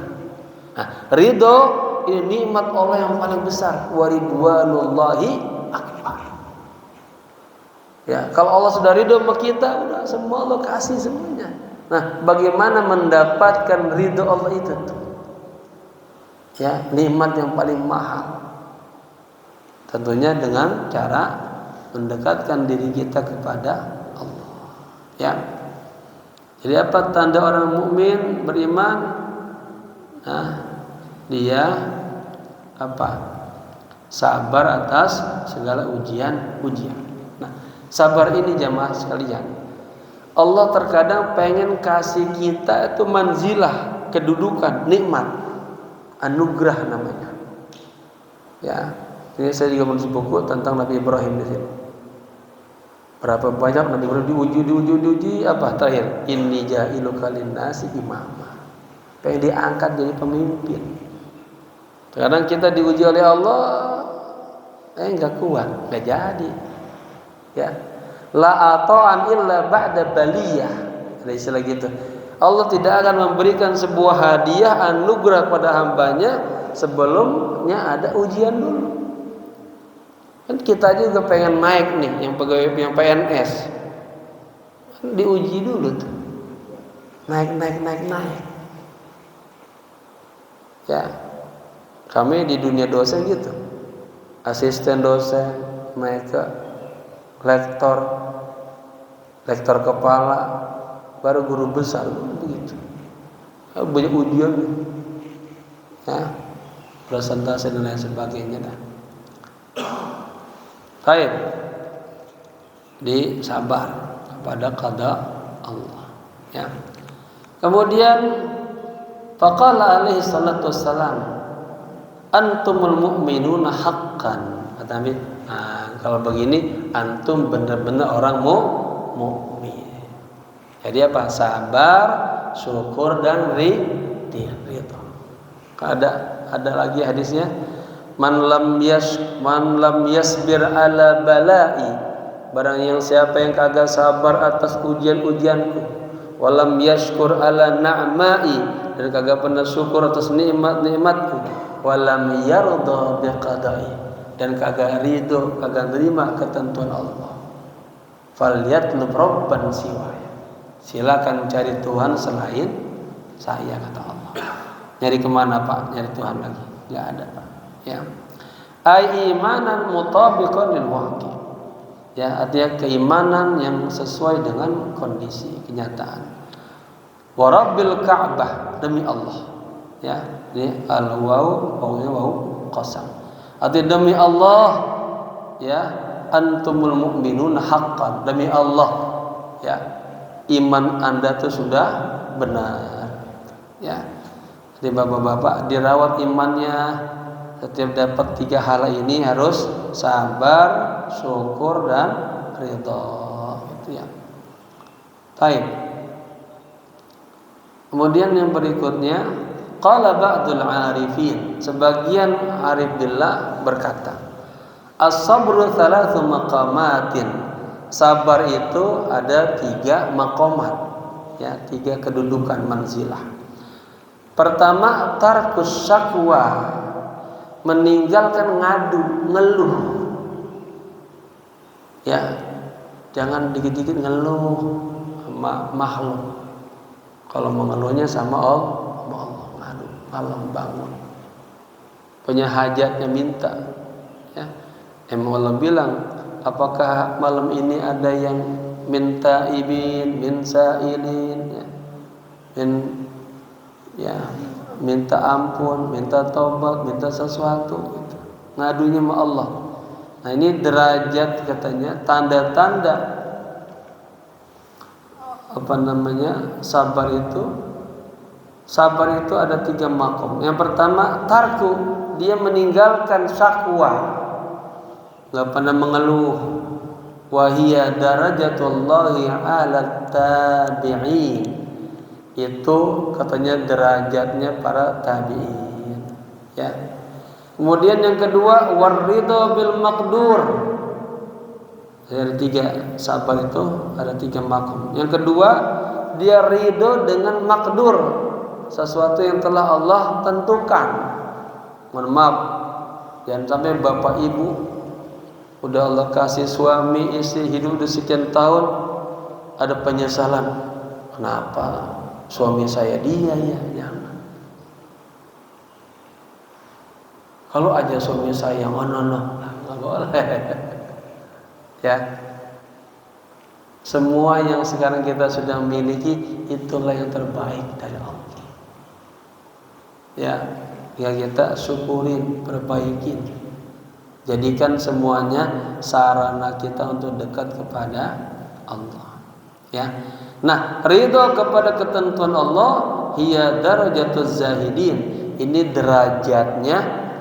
Nah, ridho ini nikmat Allah yang paling besar. Wa ridwanullahi akbar. Ya, kalau Allah sudah ridho sama kita, udah semua Allah kasih semuanya. Nah, bagaimana mendapatkan ridho Allah itu tuh? Ya, nikmat yang paling mahal. Tentunya dengan cara mendekatkan diri kita kepada Allah. Ya. Jadi apa tanda orang mukmin beriman? Nah, dia apa? Sabar atas segala ujian. Nah, sabar ini jamaah sekalian, Allah terkadang pengen kasih kita itu manzilah, kedudukan, nikmat, anugerah namanya. Ya, ini saya juga menulis buku tentang Nabi Ibrahim di sini. Berapa banyak Nabi Ibrahim diuji apa terakhir? Inni ja'iluka linnasi imama. Pengen diangkat jadi pemimpin. Kadang kita diuji oleh Allah, enggak kuat, enggak jadi. Ya. La ata'an illa ba'da baliyah. Ada istilah gitu. Allah tidak akan memberikan sebuah hadiah anugerah pada hambanya sebelumnya ada ujian dulu. Kan kita juga pengen naik nih, yang pegawai, yang PNS, diuji dulu tuh, naik. Ya, kami di dunia dosen gitu, asisten dosen naik ke lektor kepala, baru guru besar begitu. Banyak ujian, ya, presentasi dan lain sebagainya dah. Baik, disabar kepada qada Allah. Ya. Kemudian faqala alaihi salatu wassalam, antumul mu'minuna haqqan. Kata Nabi, kalau begini antum benar-benar orang mukmin. Jadi apa? Sabar, syukur dan ridha. Ada lagi hadisnya, Man lam yasbir ala bala'i, barang yang siapa yang kagak sabar atas ujian-ujianku, walam yashkur ala na'ma'i, dan kagak pernah syukur atas nikmat-nikmatku, walam yarda biqada'i, dan kagak ridho, kagak terima ketentuan Allah, falyatlub rabban siwaya, silakan cari Tuhan selain saya, kata Allah. Nyari kemana Pak? Nyari Tuhan lagi? Nggak ada Pak. Ya, ai imanan mutabiqan lil waqi. Ya, artinya keimanan yang sesuai dengan kondisi kenyataan. Wa rabbil ka'bah, demi Allah. Ya, ini al wawu qasam. Artinya demi Allah, ya, antumul mu'minun haqqan, demi Allah, ya, iman Anda itu sudah benar. Ya. Jadi bapak-bapak dirawat imannya. Setiap dapat 3 hal ini harus sabar, syukur dan ridha. Itu ya. Baik. Kemudian yang berikutnya, qala ba'dul 'arifin, sebagian arif billah berkata, as-sabru thalathu maqamatin. Sabar itu ada 3 maqamat, ya, 3 kedudukan manzilah. Pertama, tarkus syakwa, meninggalkan ngadu, ngeluh. Ya, jangan dikit-dikit ngeluh sama makhluk. Kalau mengeluhnya sama Allah, ngadu, malam bangun, punya hajatnya minta. Ya, emang Allah bilang, apakah malam ini ada yang minta ibin, min sa'ilin, ya, minta ampun, minta tobat, minta sesuatu, gitu. Ngadunya sama Allah. Nah, ini derajat katanya, tanda-tanda sabar itu ada 3 makom. Yang pertama, tarku, dia meninggalkan syakwa, nggak pernah mengeluh. Wahia darajatullahi ala tabi'in, itu katanya derajatnya para tabi'in. Ya. Kemudian yang kedua, warridho bil maqdur. Ada 3, sabar itu ada 3 makom. Yang kedua, dia ridho dengan maqdur, sesuatu yang telah Allah tentukan. Mohon maaf, jangan sampai bapak ibu Udah Allah kasih suami istri hidup udah sekian tahun, ada penyesalan. Kenapa suami saya dia ya? Jangan. Kalau aja suami saya nggak boleh. Ya. Semua yang sekarang kita sudah miliki itulah yang terbaik dari Allah. Ya, kita syukurin, perbaikin. Jadikan semuanya sarana kita untuk dekat kepada Allah. Ya. Nah, ridho kepada ketentuan Allah hiya darajatuz zahidin. Ini derajatnya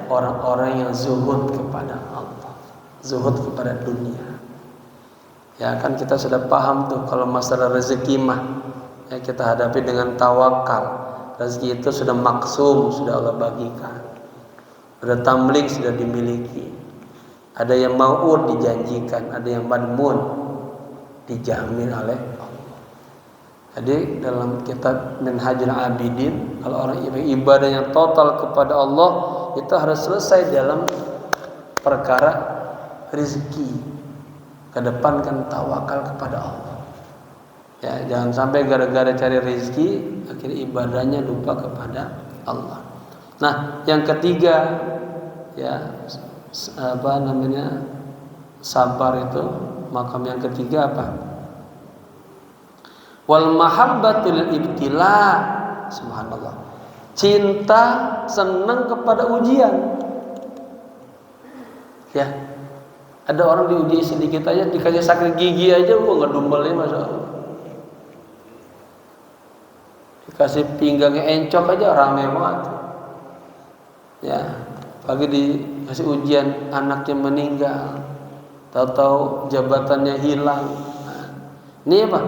orang-orang yang zuhud kepada Allah, zuhud kepada dunia. Ya kan kita sudah paham tuh kalau masalah rezeki mah ya kita hadapi dengan tawakal. Rezeki itu sudah maksum, sudah Allah bagikan. Ada tamlik sudah dimiliki. Ada yang mau'ud dijanjikan, ada yang madmun dijamin oleh Allah. Jadi dalam kitab Minhajul Abidin, kalau orang ibadah yang total kepada Allah itu harus selesai dalam perkara rezeki. Kedepankan tawakal kepada Allah. Ya, jangan sampai gara-gara cari rezeki akhirnya ibadahnya lupa kepada Allah. Nah, yang ketiga ya sabar itu makam yang ketiga apa? Wal mahabbatul ibtila. Subhanallah. Cinta senang kepada ujian. Ya. Ada orang diuji sedikit aja dikasih sakit gigi aja ngedumbelnya Masya Allah. Dikasih pinggangnya encok aja rame banget. Ya, pagi dikasih ujian anaknya meninggal. Tahu-tahu jabatannya hilang. Nah, ini apa?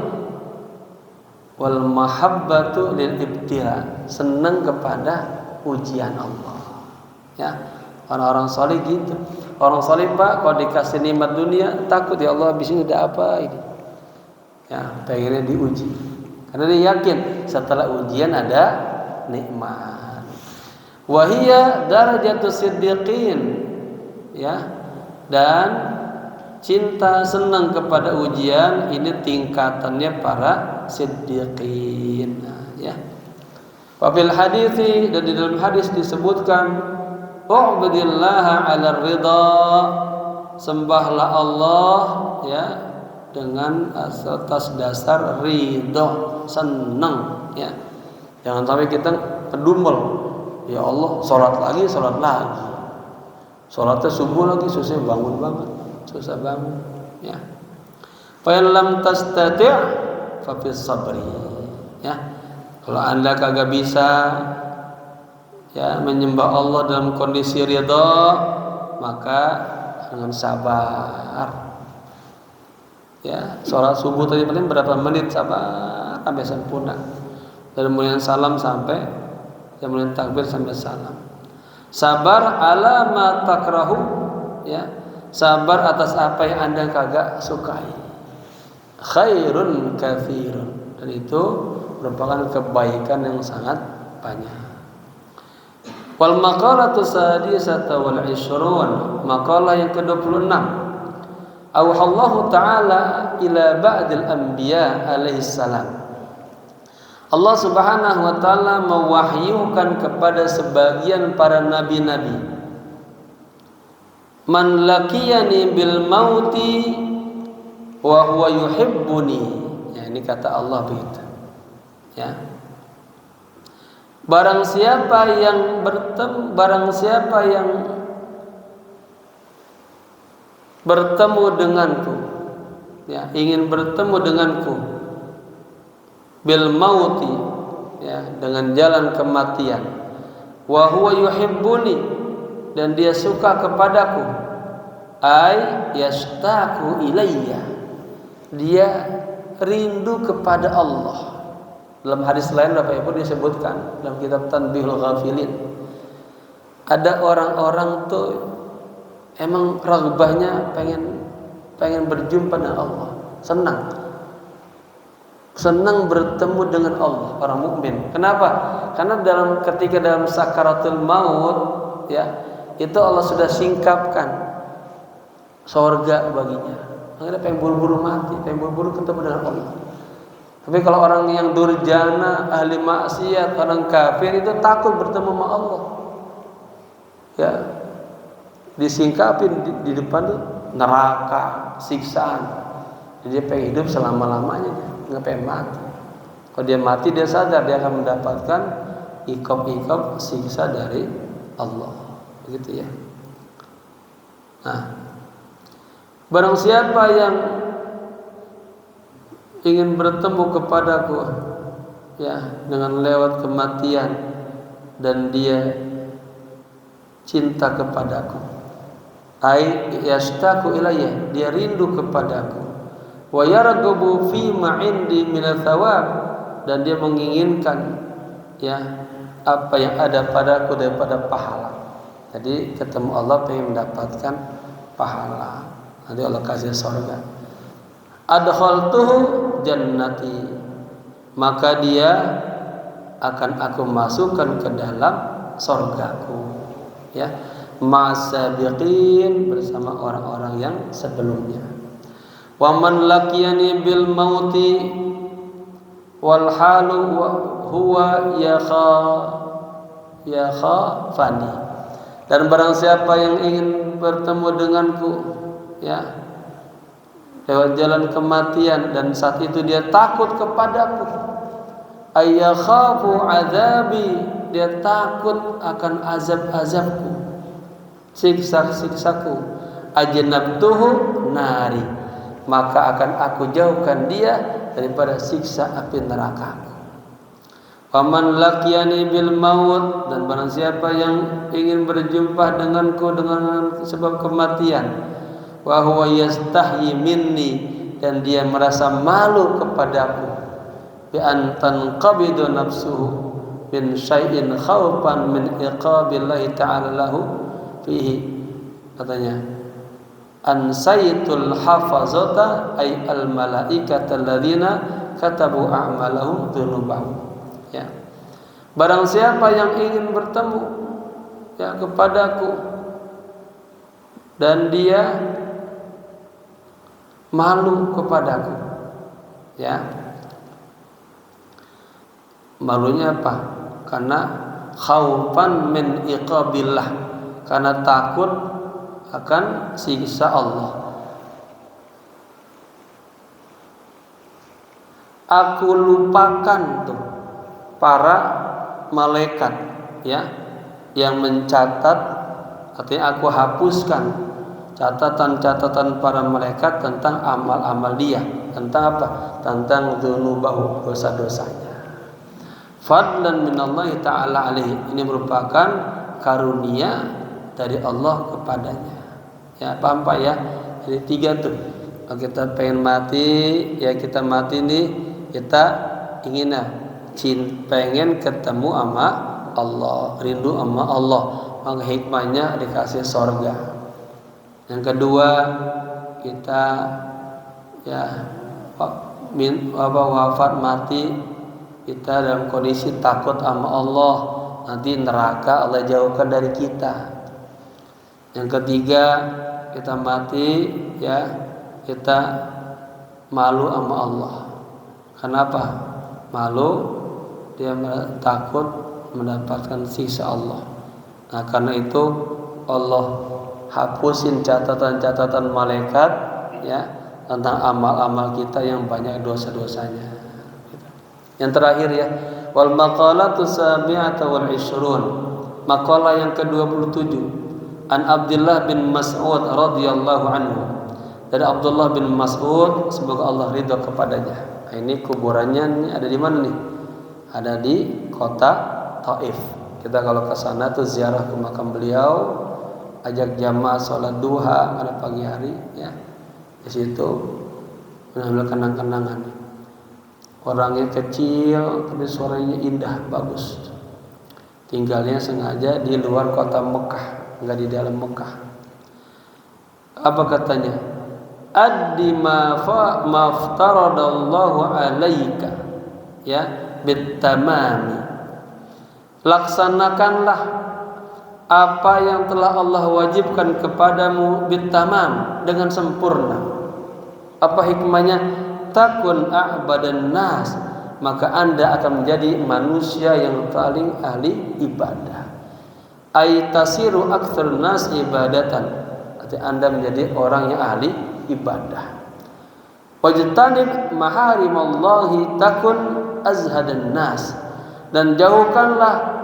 Wal mahabbatu lil ibtila, senang kepada ujian Allah. Ya, orang-orang saleh gitu. Orang saleh Pak kalau dikasih nikmat dunia takut ya Allah habis ini udah apa ini. Ya, pengennya diuji. Karena dia yakin setelah ujian ada nikmat. Wa hiya darajatus siddiqin. Ya. Dan cinta senang kepada ujian ini tingkatannya para siddiqin. Ya. Wa fil hadithi, dan di dalam hadis disebutkan u'budillaha 'ala ridha, sembahlah Allah ya dengan atas dasar ridho, senang ya. Jangan sampai kita kedumel. Ya Allah, salat lagi. Salatnya subuh lagi susah bangun banget. Susah bangun ya. Fa in lam tastati' fa fis sabri. Ya. Kalau Anda kagak bisa ya menyembah Allah dalam kondisi ridha, maka dengan sabar. Ya, sholat subuh tadi paling berapa menit sabar sampai sempurna. Dari mulai salam sampai mulai takbir sampai salam. Sabar ala ma takrahu, ya. Sabar atas apa yang Anda kagak sukai. Khairun katsirun, dan itu merupakan kebaikan yang sangat banyak. Wal maqalatu sadisata wal 20, maqalah yang ke-26. Auhallahu ta'ala ila ba'dil anbiya alaihi salam. Allah Subhanahu wa taala mewahyukan kepada sebagian para nabi-nabi. Man laqiyani bil mauti wa huwa yuhibbuni. Ya, ini kata Allah begitu. Ya. Barang siapa yang bertemu denganku, ya, ingin bertemu denganku bil mauti, ya, dengan jalan kematian, wa huwa yuhibbuni, dan dia suka kepadaku, ay yashtaqu ilayya, dia rindu kepada Allah. Dalam hadis lain Bapak Ibu disebutkan dalam kitab Tanbihul Ghafilin, ada orang-orang tuh emang ragbahnya pengen berjumpa dengan Allah, senang bertemu dengan Allah, orang mukmin. Kenapa? Karena ketika dalam sakaratul maut, ya, itu Allah sudah singkapkan sorga baginya. Akhirnya pengen buru-buru mati, pengen buru-buru ketemu dengan Allah. Tapi kalau orang yang durjana, ahli maksiat, orang kafir itu takut bertemu sama Allah. Ya, disingkapin di depan tuh neraka, siksaan. Jadi dia pengen hidup selama-lamanya, nggak pengen mati. Kalau dia mati dia sadar dia akan mendapatkan iqab siksa dari Allah. Begitu ya. Nah, barang siapa yang ingin bertemu kepadaku ya dengan lewat kematian dan dia cinta kepadaku, ai yashtaku ilayya, dia rindu kepadaku, wa yarghabu fi ma indi min thawab, dan dia menginginkan ya apa yang ada padaku daripada pahala. Jadi ketemu Allah pengen mendapatkan pahala, nanti Allah kasih surga. Adkhaltuhu jannati, maka dia akan aku masukkan ke dalam surgaku ya, ma'asabiqin, bersama orang-orang yang sebelumnya. Wa man laqiyani bil mauti wal halu huwa yakhafani, dan barang siapa yang ingin bertemu denganku ya lewat jalan kematian dan saat itu dia takut kepadaku, ayyakhafu azabi, dia takut akan azab-azabku, siksa-siksaku, ajnabtuhu nari, maka akan aku jauhkan dia daripada siksa api neraka. Faman laqiyani bil maut, dan barang siapa yang ingin berjumpa denganku dengan sebab kematian, wa huwa yastahyi minni, dan dia merasa malu kepadaku, bi an tanqabidu nafsuhu min syai'in khaufan min iqabillahi ta'ala lahu fihi, katanya ansaitul hafazata ay al malaikata alladzina katabu a'malahum dzunubahum ya. Barang siapa yang ingin bertemu ya kepadaku dan dia malu kepadaku ya, malunya apa? Karena khaufan min iqabillah, karena takut akan siksa Allah. Aku lupakan tuh para malaikat ya yang mencatat, artinya aku hapuskan catatan-catatan para malaikat tentang amal-amal dia, tentang apa? Tentang dzunubahu, dosa-dosanya. Fadlan minallahi ta'ala alaihi, ini merupakan karunia dari Allah kepadanya. Ya, paham Pak ya? Jadi 3 tuh. Kalau kita pengen mati, ya kita mati nih, kita ingin pengen ketemu sama Allah, rindu sama Allah, maka hikmahnya dikasih surga. Yang kedua, kita ya wafat mati kita dalam kondisi takut sama Allah, nanti neraka Allah jauhkan dari kita. Yang ketiga, kita mati ya kita malu sama Allah. Kenapa? Malu, dia takut mendapatkan siksa Allah. Nah, karena itu Allah hapusin catatan-catatan malaikat ya tentang amal-amal kita yang banyak dosa-dosanya. Yang terakhir ya, wal maqalatu sabi'atu wal 20, maqalah yang ke-27, an Abdullah bin Mas'ud radhiyallahu anhu, dari Abdullah bin Mas'ud semoga Allah ridha kepadanya. Nah, ini kuburannya ada di mana nih? Ada di kota Taif. Kita kalau ke sana tuh ziarah ke makam beliau, ajak jamaah sholat duha pada pagi hari ya. Di situ mengambil kenang-kenangan. Orangnya kecil tapi suaranya indah, bagus. Tinggalnya sengaja di luar kota Mekah, enggak di dalam Mekah. Apa katanya? Addi ma maftaradallahu alaika ya bitamami. Laksanakanlah apa yang telah Allah wajibkan kepadamu bitamam, dengan sempurna. Apa hikmahnya? Takun a'badan nas, maka Anda akan menjadi manusia yang paling ahli ibadah. Ay tasiru aktsarun nas ibadatan, arti Anda menjadi orang yang ahli ibadah. Wajtanib maharimallahi takun azhadan nas, dan jauhkanlah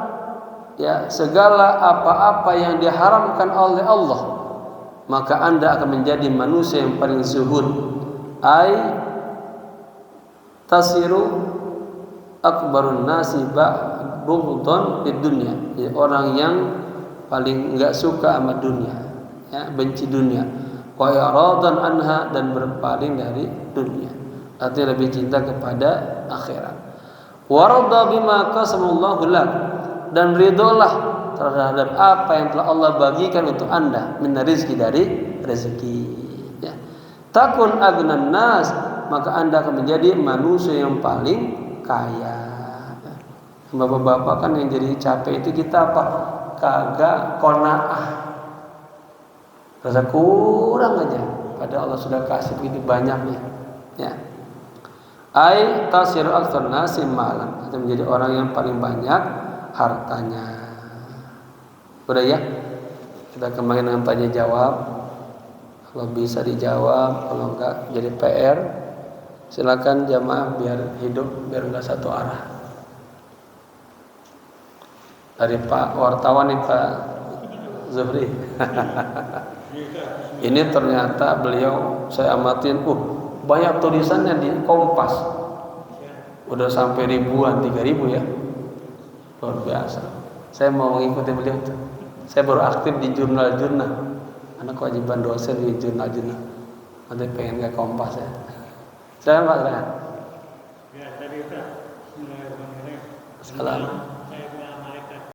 segala apa-apa yang diharamkan oleh Allah, maka Anda akan menjadi manusia yang paling zuhud. Ai tasiru akbarun nasi bughdan di dunia, orang yang paling enggak suka sama dunia, benci dunia, wa iradan anha, dan berpaling dari dunia, artinya lebih cinta kepada akhirat. Warada bima qasamallahu lak, dan ridholah terhadap apa yang telah Allah bagikan untuk Anda, min rizki, dari rezeki. Takun agnan nas, maka Anda akan menjadi manusia yang paling kaya. Bapak-bapak kan yang jadi capek itu kita apa? Kagak qanaah, rasa kurang aja, padahal Allah sudah kasih begitu banyaknya. Ai tasiru aktsar nasi malan, akan menjadi orang yang paling banyak hartanya. Udah ya, kita kembali dengan tanya jawab. Kalau bisa dijawab, kalau enggak jadi PR. Silakan jamaah biar hidup, biar enggak satu arah. Dari Pak wartawan nih, Pak Zuhri. Ini ternyata beliau saya amatin, banyak tulisannya di Kompas. Udah sampai ribuan, 3.000 ya. Luar biasa. Saya mau mengikuti beliau tuh. Saya baru aktif di jurnal-jurnal. Anak kewajiban dosen di jurnal-jurnal. Nanti pengen ke Kompas ya. Saya Pak. Ya, tadi Ustaz. Assalamualaikum.